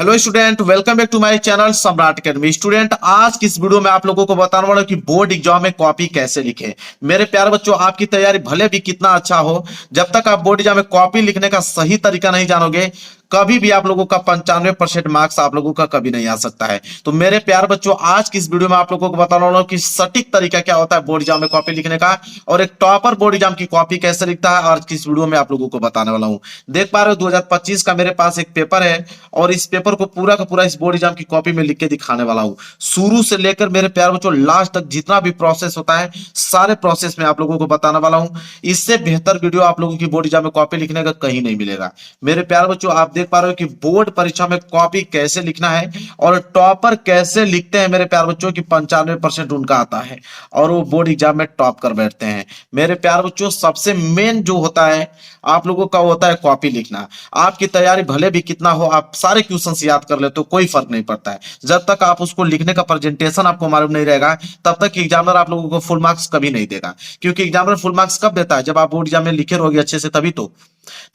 Hello student, welcome back to my channel Samrat Academy. Student, आज की इस वीडियो में आप लोगों को बताने वाला हूं कि बोर्ड एग्जाम में कॉपी कैसे लिखें। मेरे प्यारे बच्चों, आपकी तैयारी भले भी कितना अच्छा हो, जब तक आप बोर्ड एग्जाम में कॉपी लिखने का सही तरीका नहीं जानोगे, कभी भी आप लोगों का 95% मार्क्स आप लोगों का कभी नहीं आ सकता है। तो मेरे प्यारे बच्चों, आज की इस वीडियो में आप लोगों को बताने वाला हूं कि सटीक तरीका क्या होता है बोर्ड एग्जाम में कॉपी लिखने का, और एक टॉपर बोर्ड एग्जाम की कॉपी कैसे लिखता है। आज की इस वीडियो में आप लोगों को बताने वाला हूं। देख पा रहे हो, 2025 का मेरे पास एक पेपर है और इस पेपर को पूरा का पूरा इस बोर्ड एग्जाम की कॉपी में लिख के दिखाने वाला हूं। शुरू से लेकर मेरे प्यारे बच्चों लास्ट तक जितना भी प्रोसेस होता है, सारे प्रोसेस में आप लोगों को बताने वाला हूं। इससे बेहतर वीडियो आप लोगों की बोर्ड एग्जाम में कॉपी लिखने का कहीं नहीं मिलेगा। मेरे प्यारे बच्चों, आप देख पा रहे हो कि बोर्ड परीक्षा में कॉपी कैसे लिखना है और टॉपर कैसे लिखते हैं। मेरे प्यारे बच्चों की 95% उनका आता है और वो बोर्ड एग्जाम में टॉप कर बैठते हैं। मेरे प्यारे बच्चों, सबसे मेन जो होता है आप लोगों का होता है कॉपी लिखना। आपकी तैयारी भले भी कितना हो, आप सारे क्वेश्चंस याद कर ले तो कोई फर्क नहीं पड़ता है। जब तक आप उसको लिखने का प्रेजेंटेशन आपको मालूम नहीं रहेगा, तब तक एग्जामिनर आप लोगों को फुल मार्क्स कभी नहीं देगा। क्योंकि एग्जामिनर फुल मार्क्स कब देता है? जब आप बोर्ड एग्जाम में लिखे रहोगे अच्छे से, तभी तो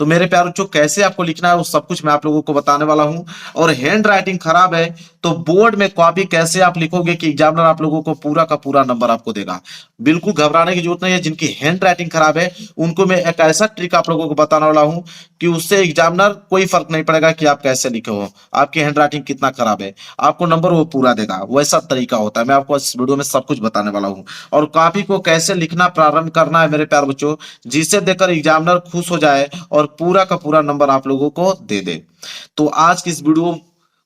मेरे प्यारे बच्चों, कैसे आपको लिखना है वो सब कुछ मैं आप लोगों को बताने वाला हूं। और हैंड राइटिंग खराब है तो बोर्ड में कॉपी कैसे आप लिखोगे कि एग्जामिनर आप लोगों को पूरा का पूरा नंबर आपको देगा। बिल्कुल घबराने की जरूरत नहीं है। जिनकी हैंड राइटिंग खराब है उनको मैं एक ऐसा ट्रिक आप लोगों को बताने वाला हूं कि उससे एग्जामिनर कोई फर्क नहीं पड़ेगा कि आप कैसे लिखे हो, आपकी हैंड राइटिंग कितना खराब है, आपको नंबर वो पूरा देगा। वैसा तरीका होता है, मैं आपको इस वीडियो में सब कुछ बताने वाला हूं। और कॉपी को कैसे लिखना प्रारंभ करना है मेरे प्यारे बच्चों, जिसे देखकर एग्जामिनर खुश हो जाए और पूरा का पूरा नंबर आप लोगों को दे दे। तो आज की इस वीडियो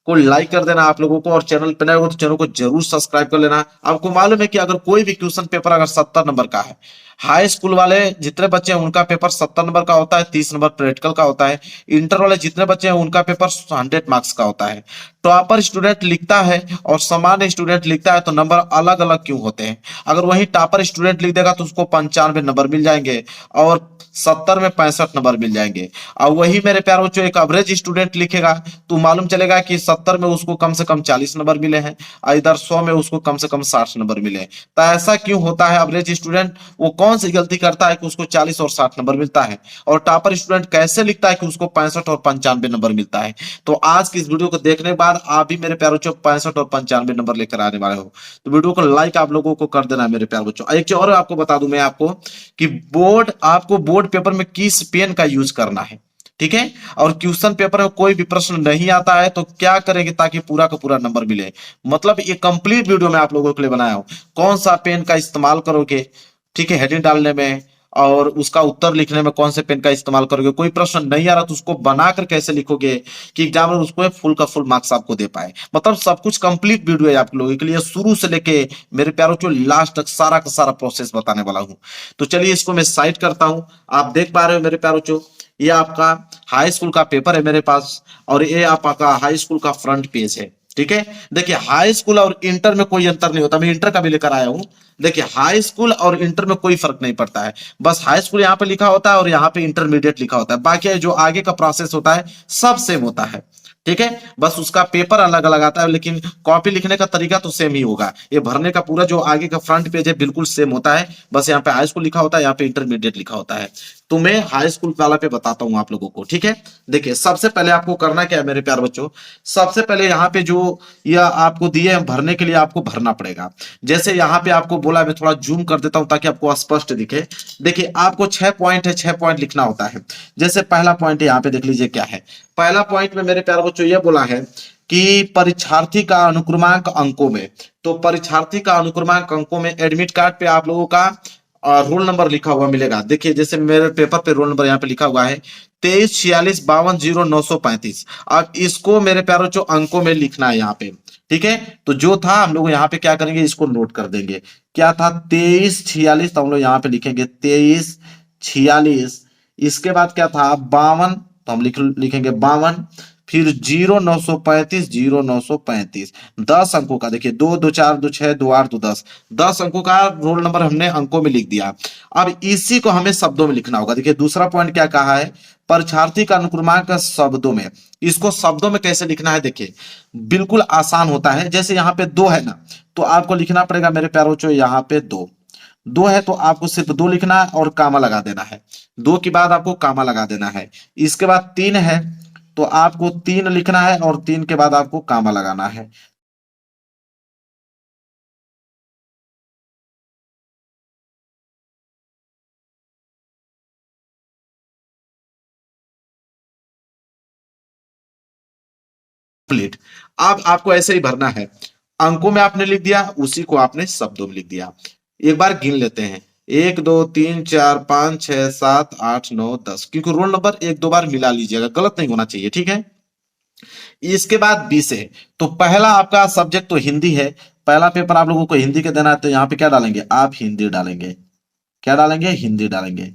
को लाइक कर देना आप लोगों को, और चैनल पर नए हो तो चैनल को जरूर सब्सक्राइब कर लेना। आपको मालूम है कि अगर कोई भी क्वेश्चन पेपर अगर 70 नंबर का है, हाई स्कूल वाले जितने बच्चे हैं उनका पेपर 70 नंबर का होता है, 30 नंबर प्रैक्टिकल का होता है। इंटर वाले जितने बच्चे हैं उनका पेपर 100 मार्क्स का होता है। टॉपर स्टूडेंट लिखता है और सामान्य स्टूडेंट लिखता है तो नंबर अलग अलग क्यों होते हैं? अगर वही टॉपर स्टूडेंट लिख देगा तो उसको 95 नंबर मिल जाएंगे और 70 में 65 नंबर मिल जाएंगे। और वही मेरे प्यारे बच्चों एक एवरेज स्टूडेंट लिखेगा तो मालूम चलेगा कि 70 में उसको कम से कम 40 नंबर मिले हैं और इधर 100 में उसको कम से कम 60 नंबर मिले। तो ऐसा क्यों होता है? एवरेज स्टूडेंट वो कौन सी गलती करता है कि उसको 40 और 60 नंबर मिलता है, और टॉपर स्टूडेंट कैसे लिखता है कि उसको 65 और 95 नंबर मिलता है? तो आज की इस वीडियो को देखने के बाद आप भी मेरे प्यारे बच्चों 65 और 95 नंबर लेकर आने वाले हो। तो वीडियो को लाइक आप लोगों को कर देना मेरे प्यारे बच्चों। एक चीज और आपको बता दूं मैं आपको कि आपको बोर्ड पेपर में किस पेन का यूज करना है, ठीक है? और क्वेश्चन पेपर में कोई भी प्रश्न नहीं आता है तो क्या करेंगे ताकि पूरा का पूरा नंबर मिले। मतलब ये कंप्लीट वीडियो मैं आप लोगों के लिए बनाया हूं। कौन सा पेन का इस्तेमाल करोगे, ठीक है, हेडिंग डालने में, और उसका उत्तर लिखने में कौन से पेन का इस्तेमाल करोगे। कोई प्रश्न नहीं आ रहा तो उसको बनाकर कैसे लिखोगे कि एग्जामिनर उसको फुल का फुल मार्क्स आपको दे पाए। मतलब सब कुछ कंप्लीट वीडियो है आप लोगों के लिए, शुरू से लेके मेरे प्यारों को लास्ट तक सारा का सारा प्रोसेस बताने वाला हूं। तो चलिए इसको मैं साइड करता हूं। आप देख पा रहे हो मेरे प्यारों, ये आपका हाई स्कूल का पेपर है मेरे पास, और ये आपका हाई स्कूल का फ्रंट पेज है, ठीक है। देखिए, हाई स्कूल और इंटर में कोई अंतर नहीं होता। मैं इंटर का भी लेकर आया हूं। देखिए, हाई स्कूल और इंटर में कोई फर्क नहीं पड़ता है। बस हाई स्कूल यहाँ पे लिखा होता है और यहाँ पे इंटरमीडिएट लिखा होता है। बाकी जो आगे का प्रोसेस होता है सब सेम होता है, ठीक है। बस उसका पेपर अलग अलग आता है, लेकिन कॉपी लिखने का तरीका तो सेम ही होगा। ये भरने का पूरा जो आगे का फ्रंट पेज है बिल्कुल सेम होता है। बस यहाँ पे हाई स्कूल लिखा होता है, यहाँ पे इंटरमीडिएट लिखा होता है। तो मैं हाई स्कूल वाला पे बताता हूँ आप लोगों को, ठीक है। देखिए, सबसे पहले आपको करना क्या है मेरे प्यारे बच्चों, सबसे पहले यहाँ पे जो यह आपको दिए हैं भरने के लिए, आपको भरना पड़ेगा। जैसे यहाँ पे आपको बोला, मैं थोड़ा जूम कर देता हूँ ताकि आपको स्पष्ट दिखे। देखिए, आपको 6 पॉइंट है, 6 पॉइंट लिखना होता है। जैसे पहला पॉइंट यहाँ पे देख लीजिए क्या है। पहला पॉइंट में मेरे प्यारे बच्चों ये बोला है कि परीक्षार्थी का अनुक्रमांक अंकों में। तो परीक्षार्थी का अनुक्रमांक अंकों में एडमिट कार्ड पे आप लोगों का रोल नंबर लिखा हुआ मिलेगा। देखिए, जैसे मेरे पेपर पे रोल नंबर यहाँ पे लिखा हुआ है 2346520935। अब इसको मेरे प्यारे बच्चों अंकों में लिखना है यहाँ पे, ठीक है। तो जो था हम लोग यहाँ पे क्या करेंगे, इसको नोट कर देंगे। क्या था? 2346, तो हम लोग यहाँ पे लिखेंगे 2346। इसके बाद क्या था? 52, तो हम लिखेंगे 52। फिर 0935, 0935 10 अंकों का। देखिए, 2 2 4 2 6 2 8 2 10, 10 अंकों का रोल नंबर हमने अंकों में लिख दिया। अब इसी को हमें शब्दों में लिखना होगा। देखिए, दूसरा पॉइंट क्या कहा है, परीक्षार्थी का अनुक्रमांक शब्दों में। इसको शब्दों में कैसे लिखना है? देखिए, बिल्कुल आसान होता है। जैसे यहाँ पे 2 है ना, तो आपको लिखना पड़ेगा मेरे प्यारों बच्चों, यहाँ पे 2 है तो आपको सिर्फ 2 लिखना है और कामा लगा देना है। 2 के बाद आपको कामा लगा देना है। इसके बाद 3 है तो आपको 3 लिखना है और 3 के बाद आपको कामा लगाना है। कंप्लीट। अब आपको ऐसे ही भरना है, अंकों में आपने लिख दिया, उसी को आपने शब्दों में लिख दिया। एक बार गिन लेते हैं, 1 2 3 4 5 6 7 8 9 10, क्योंकि रोल नंबर एक दो बार मिला लीजिएगा, गलत नहीं होना चाहिए, ठीक है। इसके बाद विषय, तो पहला आपका सब्जेक्ट तो हिंदी है, पहला पेपर आप लोगों को हिंदी के देना है, तो यहाँ पे क्या डालेंगे आप, हिंदी डालेंगे। क्या डालेंगे, हिंदी डालेंगे,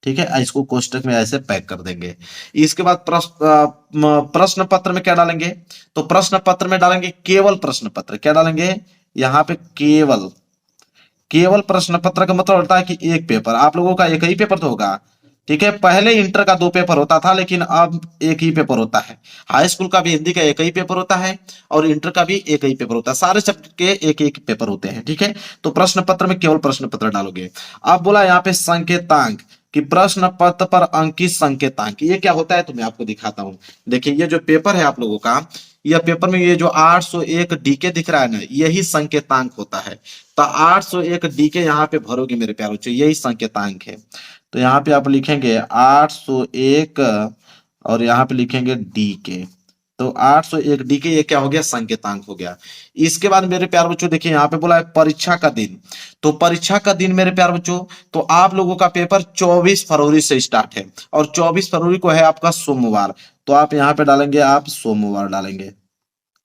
ठीक है। इसको कोष्टक में ऐसे पैक कर देंगे। इसके बाद प्रश्न पत्र में क्या डालेंगे, तो प्रश्न पत्र में डालेंगे केवल प्रश्न पत्र। क्या डालेंगे यहाँ पे, केवल। केवल प्रश्न पत्र का मतलब होता है कि एक पेपर, आप लोगों का एक ही पेपर तो होगा, ठीक है। पहले इंटर का 2 पेपर होता था, लेकिन अब एक ही पेपर होता है। हाई स्कूल का भी हिंदी का एक ही पेपर होता है और इंटर का भी एक ही पेपर होता है, सारे सब्जेक्ट के एक एक पेपर होते हैं, ठीक है। तो प्रश्न पत्र में केवल प्रश्न पत्र डालोगे। अब बोला यहाँ पे संकेतांक, कि प्रश्न पत्र पर अंकित संकेतांक, ये क्या होता है तो मैं आपको दिखाता हूं। देखिए ये जो पेपर है आप लोगों का, यह पेपर में ये जो 801 डीके दिख रहा है ना, यही संकेतांक होता है। तो 801 डीके यहाँ पे भरोगे मेरे प्यारे बच्चों, यही संकेतांक है। तो यहाँ पे आप लिखेंगे 801 और यहाँ पे लिखेंगे डीके। तो 801 डीके ये क्या हो गया, संकेतांक हो गया। इसके बाद मेरे प्यार बच्चों देखिए यहाँ पे बोला है परीक्षा का दिन। तो परीक्षा का दिन मेरे प्यार बच्चों, तो आप लोगों का पेपर 24 फरवरी से स्टार्ट है और 24 फरवरी को है आपका सोमवार। तो आप यहाँ पे डालेंगे, आप सोमवार डालेंगे।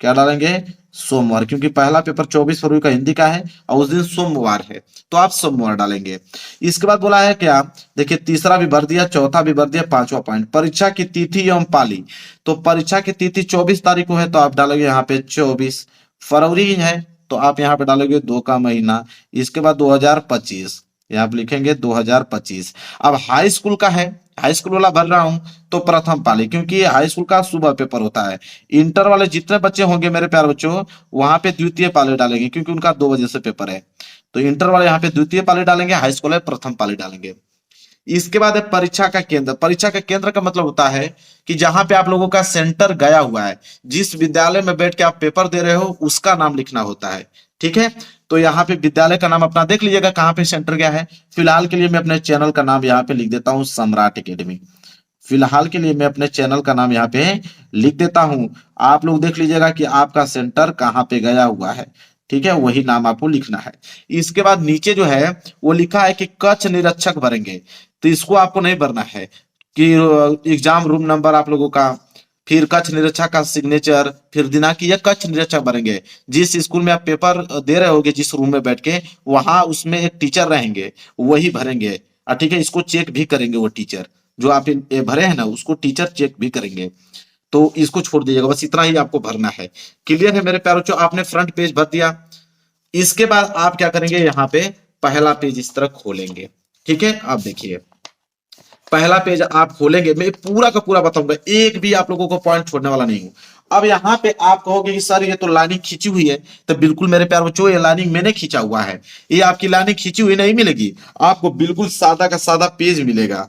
क्या डालेंगे, सोमवार, क्योंकि पहला पेपर 24 फरवरी का हिंदी का है और उस दिन सोमवार है, तो आप सोमवार डालेंगे। इसके बाद बोला है क्या, देखिए तीसरा भी भर दिया, चौथा भी भर दिया, पांचवा पॉइंट, परीक्षा की तिथि एवं पाली। तो परीक्षा की तिथि 24 तारीख को है, तो आप डालोगे यहाँ पे 24 फरवरी है, तो आप यहाँ पे डालोगे 2 का महीना। इसके बाद 2025, यहाँ पे लिखेंगे 2025। अब हाई स्कूल का है, हाई स्कूल वाला भर रहा हूं, तो प्रथम पाली, क्योंकि हाई स्कूल का सुबह पेपर होता है। इंटर वाले जितने बच्चे होंगे मेरे प्यारे बच्चों, वहां पे द्वितीय पाली डालेंगे, क्योंकि उनका 2 बजे से पेपर है। तो इंटर वाले यहाँ पे द्वितीय पाली डालेंगे, हाई स्कूल है प्रथम पाली डालेंगे। इसके बाद है परीक्षा का केंद्र। परीक्षा का केंद्र का मतलब होता है कि जहां पे आप लोगों का सेंटर गया हुआ है, जिस विद्यालय में बैठ के आप पेपर दे रहे हो उसका नाम लिखना होता है, ठीक है। तो यहाँ पे विद्यालय का नाम अपना देख लीजिएगा कहाँ पे सेंटर गया है। फिलहाल के लिए मैं अपने चैनल का नाम यहाँ पे लिख देता हूँ, सम्राट एकेडमी। फिलहाल के लिए मैं अपने चैनल का नाम यहाँ पे लिख देता हूं। आप लोग देख लीजिएगा कि आपका सेंटर कहाँ पे गया हुआ है, ठीक है, वही नाम आपको लिखना है। इसके बाद नीचे जो है वो लिखा है कि कक्ष निरीक्षक भरेंगे, तो इसको आपको नहीं भरना है कि एग्जाम रूम नंबर आप लोगों का, फिर कक्ष निरीक्षक का सिग्नेचर, फिर दिनांक, ये कक्ष निरीक्षक भरेंगे। जिस स्कूल में आप पेपर दे रहे होगे, जिस रूम में बैठ के, वहां उसमें एक टीचर रहेंगे, वही भरेंगे, ठीक है। इसको चेक भी करेंगे वो टीचर, जो आप भरे हैं ना, उसको टीचर चेक भी करेंगे। तो इसको छोड़ दीजिएगा, बस इतना ही आपको भरना है। क्लियर है मेरे प्यारों, जो आपने फ्रंट पेज भर दिया। इसके बाद आप क्या करेंगे, यहाँ पे पहला पेज इस तरह खोलेंगे, ठीक है। आप देखिए पहला पेज आप खोलेंगे, मैं पूरा का पूरा बताऊंगा, एक भी आप लोगों को पॉइंट छोड़ने वाला नहीं हूं। अब यहाँ पे आप कहोगे कि सर ये तो लाइनिंग खींची हुई है, तो बिल्कुल मेरे प्यार बच्चों, ये लाइनिंग मैंने खींचा हुआ है, ये आपकी लाइनिंग खींची हुई नहीं मिलेगी, आपको बिल्कुल सादा का सादा पेज मिलेगा,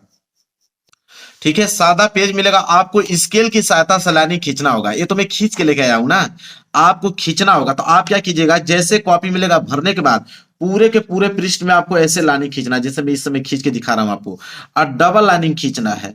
ठीक है। सादा पेज मिलेगा, आपको स्केल की सहायता से लाइनिंग खींचना होगा। ये तो मैं खींच के लेके आया हूं ना, आपको खींचना होगा। तो आप क्या कीजिएगा, जैसे कॉपी मिलेगा भरने के बाद पूरे के पूरे पृष्ठ में आपको ऐसे लाइनिंग खींचना है, जैसे मैं इस समय खींच के दिखा रहा हूं आपको, और डबल लाइनिंग खींचना है,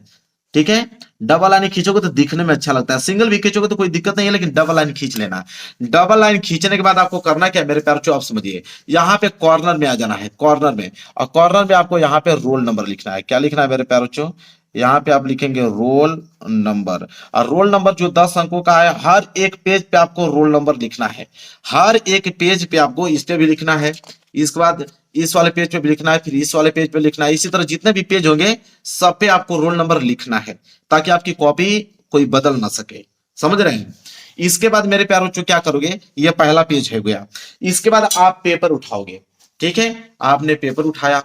ठीक है। डबल लाइन खींचोगे तो दिखने में अच्छा लगता है, सिंगल भी खींचोगे तो कोई दिक्कत नहीं है, लेकिन डबल लाइन खींच लेना। डबल लाइन खींचने के बाद आपको करना क्या है मेरे प्यारे बच्चों, आप समझिए, यहाँ पे कॉर्नर में आ जाना है, कॉर्नर में, और कॉर्नर में आपको यहाँ पे रोल नंबर लिखना है। क्या लिखना है मेरे प्यारे बच्चों, यहाँ पे आप लिखेंगे रोल नंबर, और रोल नंबर जो 10 अंकों का है, हर एक पेज पे आपको रोल नंबर लिखना है, हर एक पेज पे आपको, इस पे भी लिखना है, इसके बाद इस वाले पेज पे भी लिखना है, फिर इस वाले पेज पे लिखना है, इसी तरह जितने भी पेज होंगे सब पे आपको रोल नंबर लिखना है, ताकि आपकी कॉपी कोई बदल ना सके, समझ रहे हैं। इसके बाद मेरे प्यारे बच्चों क्या करोगे, ये पहला पेज है गया। इसके बाद आप पेपर उठाओगे, ठीक है। आपने पेपर उठाया,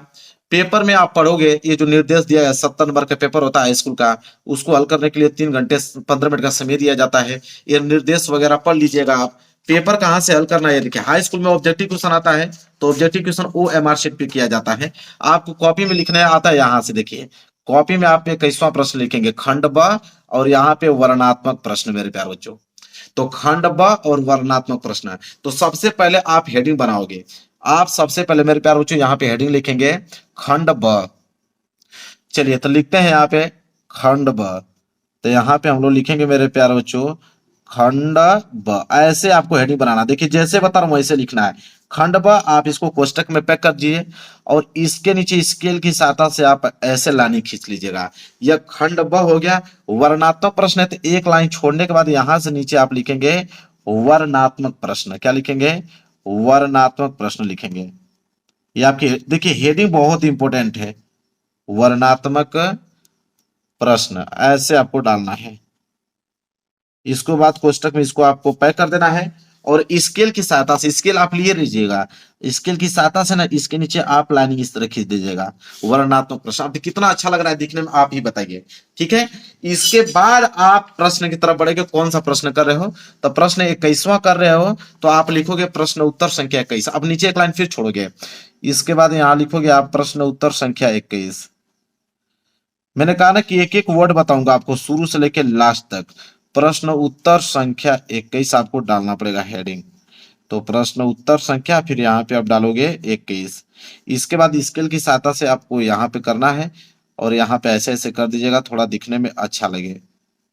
पेपर में आप पढ़ोगे, ये जो निर्देश दिया है 70 नंबर का पेपर होता है स्कूल का, उसको हल करने के लिए 3 घंटे 15 मिनट का समय दिया जाता है। ये निर्देश वगैरह पढ़ लीजिएगा आप। पेपर कहाँ से हल करना है, देखिए हाई स्कूल में ऑब्जेक्टिव क्वेश्चन आता है, तो ऑब्जेक्टिव क्वेश्चन OMR शीट पे किया जाता है, आपको कॉपी में लिखना है, आता है यहाँ से, देखिए कॉपी में आप 21वां प्रश्न लिखेंगे खंड ब, और यहाँ पे वर्णात्मक प्रश्न मेरे प्यारे बच्चों। तो खंड ब और वर्णात्मक प्रश्न है। तो सबसे पहले आप हेडिंग बनाओगे। आप सबसे पहले मेरे प्यारे बच्चों यहाँ पे हेडिंग लिखेंगे खंड ब। चलिए तो लिखते हैं यहाँ पे खंड ब। तो यहाँ पे हम लोग लिखेंगे मेरे प्यारे बच्चों खंड ब। ऐसे आपको हेडिंग बनाना, देखिए जैसे बता रहा हूं वैसे लिखना है। खंड ब आप इसको कोष्टक में पैक कर दीजिए, और इसके नीचे स्केल की सहायता से आप ऐसे लाइन खींच लीजिएगा। यह खंड ब हो गया। वर्णात्मक प्रश्न है तो एक लाइन छोड़ने के बाद यहां से नीचे आप लिखेंगे वर्णात्मक प्रश्न। क्या लिखेंगे? वर्णात्मक प्रश्न लिखेंगे। ये आपकी देखिए हेडिंग बहुत इंपॉर्टेंट है। वर्णात्मक प्रश्न ऐसे आपको डालना है। इसको बाद कोष्टक में इसको आपको पैक कर देना है, और स्केल की सहायता से, स्केल आप लिए लीजिएगा, स्केल की सहायता से ना इसके नीचे आप लाइनिंग इस तरह खींच दीजिएगा। वर्णात्मक प्रश्न अब कितना अच्छा लग रहा है दिखने में, आप ही बताइए। ठीक है, इसके बाद आप प्रश्न की तरफ बढ़ेंगे। कौन सा प्रश्न कर रहे हो? तो प्रश्न 21वां कर रहे हो तो आप लिखोगे प्रश्न उत्तर संख्या 21। अब नीचे एक लाइन फिर छोड़ोगे, इसके बाद यहां लिखोगे आप प्रश्न उत्तर संख्या 21। मैंने कहा ना कि एक एक वर्ड बताऊंगा आपको शुरू से लेकर लास्ट तक। प्रश्न उत्तर संख्या 21 आपको डालना पड़ेगा हेडिंग। तो प्रश्न उत्तर संख्या, फिर यहाँ पे आप डालोगे 21। इसके बाद स्केल की सहायता से आपको यहाँ पे करना है, और यहाँ पे ऐसे ऐसे कर दीजिएगा थोड़ा दिखने में अच्छा लगे।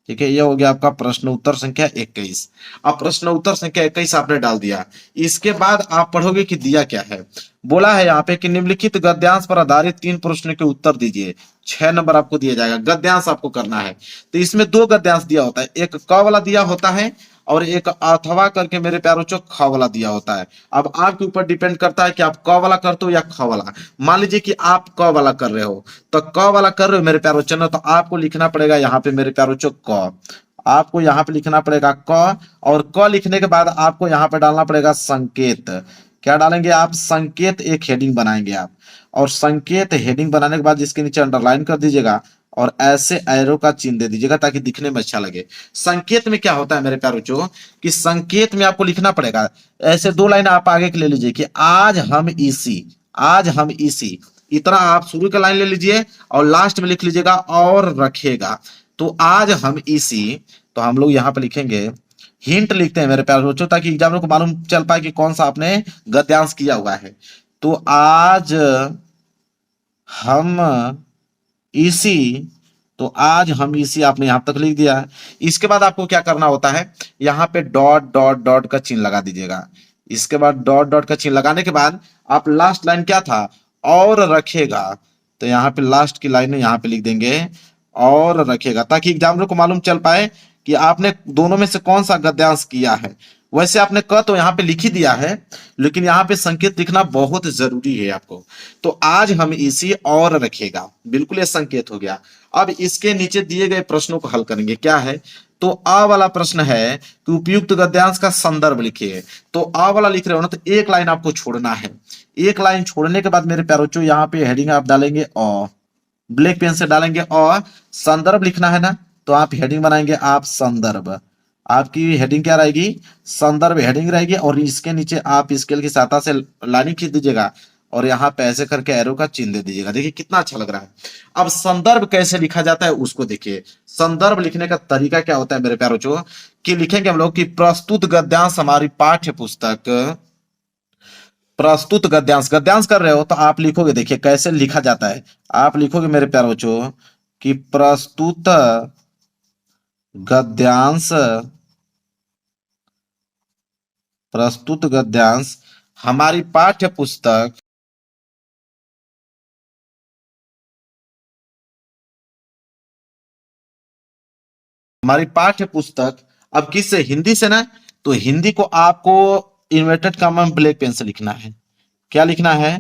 ठीक है, ये हो गया आपका प्रश्न उत्तर संख्या 21। अब प्रश्न उत्तर संख्या 21 आपने डाल दिया। इसके बाद आप पढ़ोगे कि दिया क्या है। बोला है यहाँ पे कि निम्नलिखित गद्यांश पर आधारित 3 प्रश्नों के उत्तर दीजिए। 6 नंबर आपको दिया जाएगा। गद्यांश आपको करना है, तो इसमें 2 गद्यांश दिया होता है, एक क वाला दिया होता है और एक अथवा करके मेरे प्यारों चो ख वाला दिया होता है। अब आपके ऊपर डिपेंड करता है कि आप क वाला करते हो या ख वाला। मान लीजिए कि आप क वाला कर रहे हो, तो क वाला कर रहे हो मेरे प्यारों चो, तो आपको लिखना पड़ेगा यहाँ पे मेरे प्यारों चो क। आपको यहाँ पे लिखना पड़ेगा क, और क लिखने के बाद आपको यहाँ पे डालना पड़ेगा संकेत। क्या डालेंगे आप? संकेत। एक हेडिंग बनाएंगे आप, और संकेत हेडिंग बनाने के बाद इसके नीचे अंडरलाइन कर दीजिएगा, और ऐसे एरो का चिन्ह दे दीजिएगा ताकि दिखने में अच्छा लगे। संकेत में क्या होता है मेरे प्यारे बच्चों कि संकेत में आपको लिखना पड़ेगा ऐसे 2 लाइन आप आगे के ले लीजिए कि आज हम इसी, आज हम इसी, इतना आप शुरू का लाइन ले लीजिए और लास्ट में लिख लीजिएगा और रखेगा। तो आज हम इसी, तो हम लोग यहाँ पे लिखेंगे हिंट लिखते हैं मेरे प्यारे बच्चों ताकि एग्जामिनर को मालूम चल पाए कि कौन सा आपने गद्यांश किया हुआ है। तो आज हम इसी, तो आज हम इसी आपने यहां तक लिख दिया है। इसके बाद आपको क्या करना होता है, यहाँ पे डॉट डॉट डॉट का चिन्ह लगा दीजिएगा। इसके बाद डॉट डॉट का चिन्ह लगाने के बाद आप लास्ट लाइन क्या था, और रखेगा। तो यहाँ पे लास्ट की लाइन यहाँ पे लिख देंगे और रखेगा, ताकि एग्जामिनर को मालूम चल पाए कि आपने दोनों में से कौन सा गद्यांश किया है। वैसे आपने क तो यहाँ पे लिख ही दिया है, लेकिन यहाँ पे संकेत लिखना बहुत जरूरी है आपको। तो आज हम इसी और रखेगा, बिल्कुल ये संकेत हो गया। अब इसके नीचे दिए गए प्रश्नों को हल करेंगे। क्या है? तो आ वाला प्रश्न है कि उपयुक्त गद्यांश का संदर्भ लिखिए। तो आ वाला लिख रहे हो ना, तो एक लाइन आपको छोड़ना है। एक लाइन छोड़ने के बाद मेरे प्यारे बच्चों यहाँ पे हेडिंग आप डालेंगे अ, ब्लैक पेन से डालेंगे अ। संदर्भ लिखना है ना, तो आप हेडिंग बनाएंगे आप संदर्भ। आपकी हेडिंग क्या रहेगी? संदर्भ हेडिंग रहेगी, और इसके नीचे आप स्केल की सहायता से लाइनिंग खींच दीजिएगा, और यहाँ पे ऐसे करके एरो का चिन्ह दे दीजिएगा। देखिए कितना अच्छा लग रहा है। अब संदर्भ कैसे लिखा जाता है उसको देखिए। संदर्भ लिखने का तरीका क्या होता है मेरे प्यारों बच्चों, कि लिखेंगे हम लोग कि प्रस्तुत गद्यांश हमारी पाठ्य पुस्तक, प्रस्तुत गद्यांश, गद्यांश कर रहे हो तो आप लिखोगे, देखिए कैसे लिखा जाता है। आप लिखोगे मेरे प्यारे बच्चों कि प्रस्तुत गद्यांश, प्रस्तुत गद्यांश हमारी पाठ्य पुस्तक, हमारी पाठ्य पुस्तक। अब किससे? हिंदी से ना, तो हिंदी को आपको इन्वर्टेड कामा में ब्लैक पेन से लिखना है। क्या लिखना है?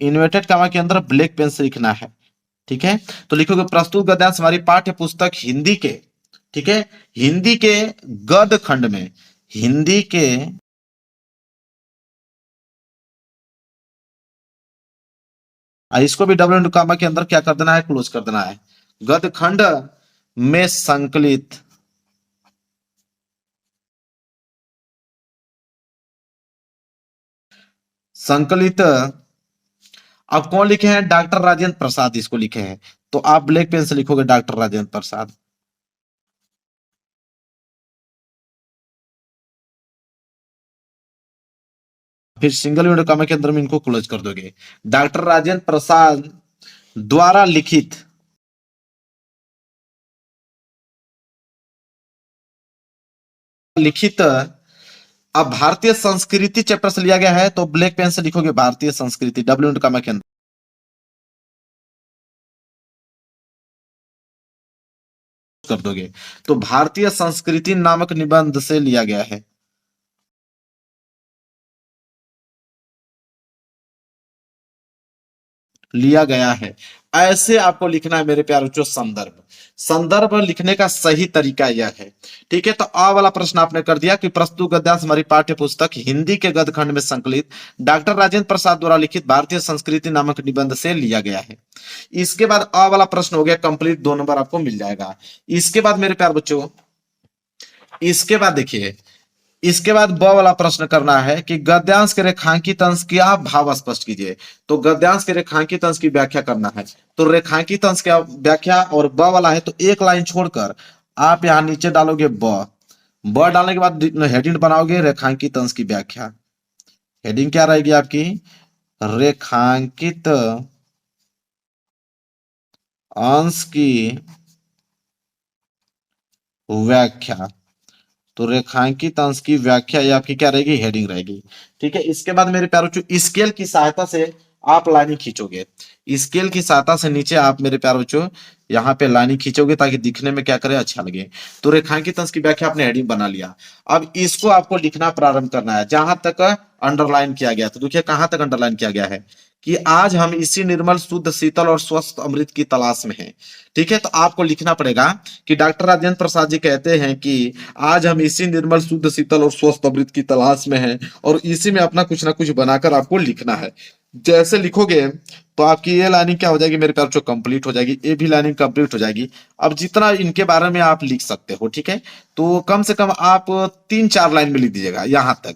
इन्वर्टेड कामा के अंदर ब्लैक पेन से लिखना है। ठीक है, तो लिखोगे प्रस्तुत गद्यांश हमारी पाठ्य पुस्तक हिंदी के, ठीक है, हिंदी के गद खंड में, हिंदी के, इसको भी डबल कामा के अंदर क्या कर देना है? क्लोज कर देना है। गद खंड में संकलित, संकलित अब कौन लिखे हैं? डॉक्टर राजेंद्र प्रसाद इसको लिखे हैं। तो आप ब्लैक पेन से लिखोगे डॉक्टर राजेंद्र प्रसाद। फिर सिंगल विंडो कॉमा के अंदर में इनको क्लोज कर दोगे। डॉक्टर राजेंद्र प्रसाद द्वारा लिखित अब भारतीय संस्कृति चैप्टर से लिया गया है, तो ब्लैक पेन से लिखोगे भारतीय संस्कृति, डब्ल्यू विंडो कॉमा के अंदर कर दोगे। तो भारतीय संस्कृति नामक निबंध से लिया गया है। लिया गया है, ऐसे आपको लिखना है मेरे प्यारे बच्चों। संदर्भ, संदर्भ लिखने का सही तरीका यह है। ठीक है, तो आ वाला प्रश्न आपने कर दिया कि प्रस्तुत गद्यांश हमारी पाठ्य पुस्तक हिंदी के गद्य खंड में संकलित डॉक्टर राजेंद्र प्रसाद द्वारा लिखित भारतीय संस्कृति नामक निबंध से लिया गया है। इसके बाद आ वाला प्रश्न हो गया कंप्लीट, 2 नंबर आपको मिल जाएगा। इसके बाद मेरे प्यारे बच्चों, इसके बाद देखिए, इसके बाद ब वाला प्रश्न करना है कि गद्यांश के रेखांकित अंश की आप भाव स्पष्ट कीजिए। तो गद्यांश के रेखांकित अंश की व्याख्या करना है। तो रेखांकित अंश की व्याख्या और ब वाला है, तो एक लाइन छोड़कर आप यहां नीचे डालोगे ब डालने के बाद हेडिंग बनाओगे रेखांकित अंश की व्याख्या। हेडिंग क्या रहेगी आपकी? रेखांकित अंश की व्याख्या। तो रेखांकित अंश की व्याख्या ये आपकी क्या रहेगी? हेडिंग रहेगी। ठीक है, इसके बाद मेरे प्यारे बच्चों स्केल की सहायता से आप लाइनिंग खींचोगे। स्केल की सहायता से नीचे आप मेरे प्यारे बच्चों यहाँ पे लाइनिंग खींचोगे ताकि दिखने में क्या करे? अच्छा लगे। तो रेखांकित अंश की व्याख्या आपने हेडिंग बना लिया। अब इसको आपको लिखना प्रारंभ करना है जहां तक अंडरलाइन किया गया। तो देखिए कहां तक अंडरलाइन किया गया है कि आज हम इसी निर्मल शुद्ध शीतल और स्वस्थ अमृत की तलाश में हैं। ठीक है, तो आपको लिखना पड़ेगा कि डॉक्टर राजेंद्र प्रसाद जी कहते हैं कि आज हम इसी निर्मल शुद्ध शीतल और स्वस्थ अमृत की तलाश में हैं, और इसी में अपना कुछ ना कुछ बनाकर आपको लिखना है। जैसे लिखोगे तो आपकी ये लाइनिंग क्या हो जाएगी मेरे प्यार, जो कंप्लीट हो जाएगी। ये भी लाइनिंग कंप्लीट हो जाएगी। अब जितना इनके बारे में आप लिख सकते हो, ठीक है, तो कम से कम आप 3-4 लाइन में लिख दीजिएगा, यहां तक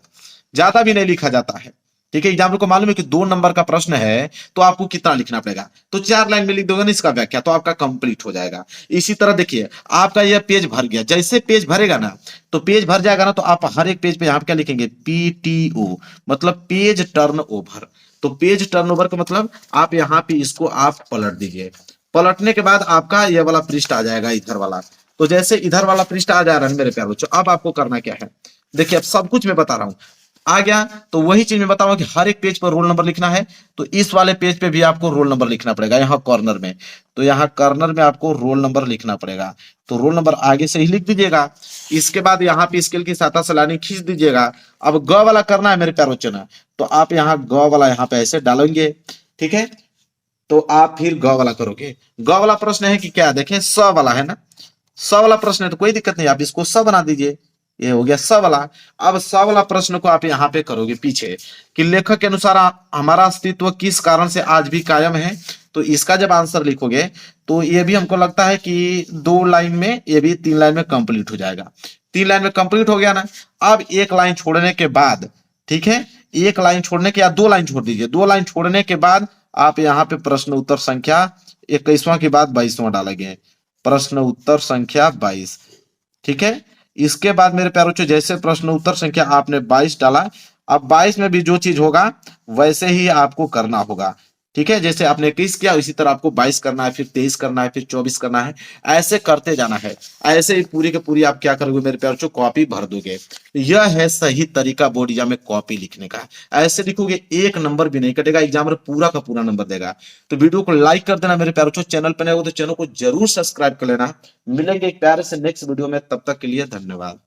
ज्यादा भी नहीं लिखा जाता है। ठीक है, एग्जाम्पल को मालूम है कि 2 नंबर का प्रश्न है तो आपको कितना लिखना पड़ेगा? तो 4 लाइन में लिख दोगे ना इसका व्याख्या, तो आपका कंप्लीट हो जाएगा। इसी तरह देखिए आपका यह पेज भर गया, जैसे पेज भरेगा ना, तो पेज भर जाएगा ना, तो आप हर एक पेज पे यहाँ पे क्या लिखेंगे? PTO, मतलब पेज टर्न ओवर। तो पेज टर्न ओवर का मतलब आप यहाँ पे इसको आप पलट दीजिए। पलटने के बाद आपका यह वाला पृष्ठ आ जाएगा, इधर वाला। तो जैसे इधर वाला पृष्ठ आ जा रहा है मेरे प्यारे बच्चों, अब आपको करना क्या है? देखिए अब सब कुछ मैं बता रहा हूं, आ गया। तो वही चीज मैं बताऊंगा कि हर एक पेज पर रोल नंबर लिखना है। तो इस वाले पेज पे भी आपको रोल नंबर लिखना पड़ेगा, यहाँ कॉर्नर में। तो यहाँ कॉर्नर में आपको रोल नंबर लिखना पड़ेगा। तो रोल नंबर आगे से ही लिख दीजिएगा। इसके बाद यहाँ पे स्केल की सहायता से लाइनिंग खींच दीजिएगा। अब ग वाला करना है मेरे प्यारे बच्चों ना, तो आप यहाँ ग वाला यहाँ पे ऐसे डालेंगे। ठीक है, तो आप फिर ग वाला करोगे। ग वाला प्रश्न है कि क्या? देखें स वाला है ना, स वाला प्रश्न है तो कोई दिक्कत नहीं, आप इसको स बना दीजिए। ये हो गया स वाला। अब स वाला प्रश्न को आप यहाँ पे करोगे पीछे कि लेखक के अनुसार हमारा अस्तित्व किस कारण से आज भी कायम है। तो इसका जब आंसर लिखोगे तो ये भी हमको लगता है कि 2 लाइन में, ये भी 3 लाइन में कंप्लीट हो जाएगा। 3 लाइन में कंप्लीट हो गया ना। अब एक लाइन छोड़ने के बाद, ठीक है, एक लाइन छोड़ने के या 2 लाइन छोड़ दीजिए। 2 लाइन छोड़ने के बाद आप यहाँ पे प्रश्न उत्तर संख्या 21वां के बाद 22वां डालेंगे। प्रश्न उत्तर संख्या 22। ठीक है, इसके बाद मेरे प्यारे बच्चों जैसे प्रश्न उत्तर संख्या आपने 22 डाला, अब 22 में भी जो चीज होगा वैसे ही आपको करना होगा। ठीक है, जैसे आपने 21 किया इसी तरह आपको 22 करना है, फिर 23 करना है, फिर 24 करना है, ऐसे करते जाना है। ऐसे ही पूरी के पूरी आप क्या करोगे मेरे प्यारे बच्चों? कॉपी भर दोगे। यह है सही तरीका बोर्ड एग्जाम में कॉपी लिखने का। ऐसे लिखोगे 1 नंबर भी नहीं कटेगा, एग्जाम में पूरा का पूरा नंबर देगा। तो वीडियो को लाइक कर देना मेरे प्यारे बच्चों। चैनल पर नए हो तो चैनल को जरूर सब्सक्राइब कर लेना। मिलेंगे एक प्यारे से नेक्स्ट वीडियो में, तब तक के लिए धन्यवाद।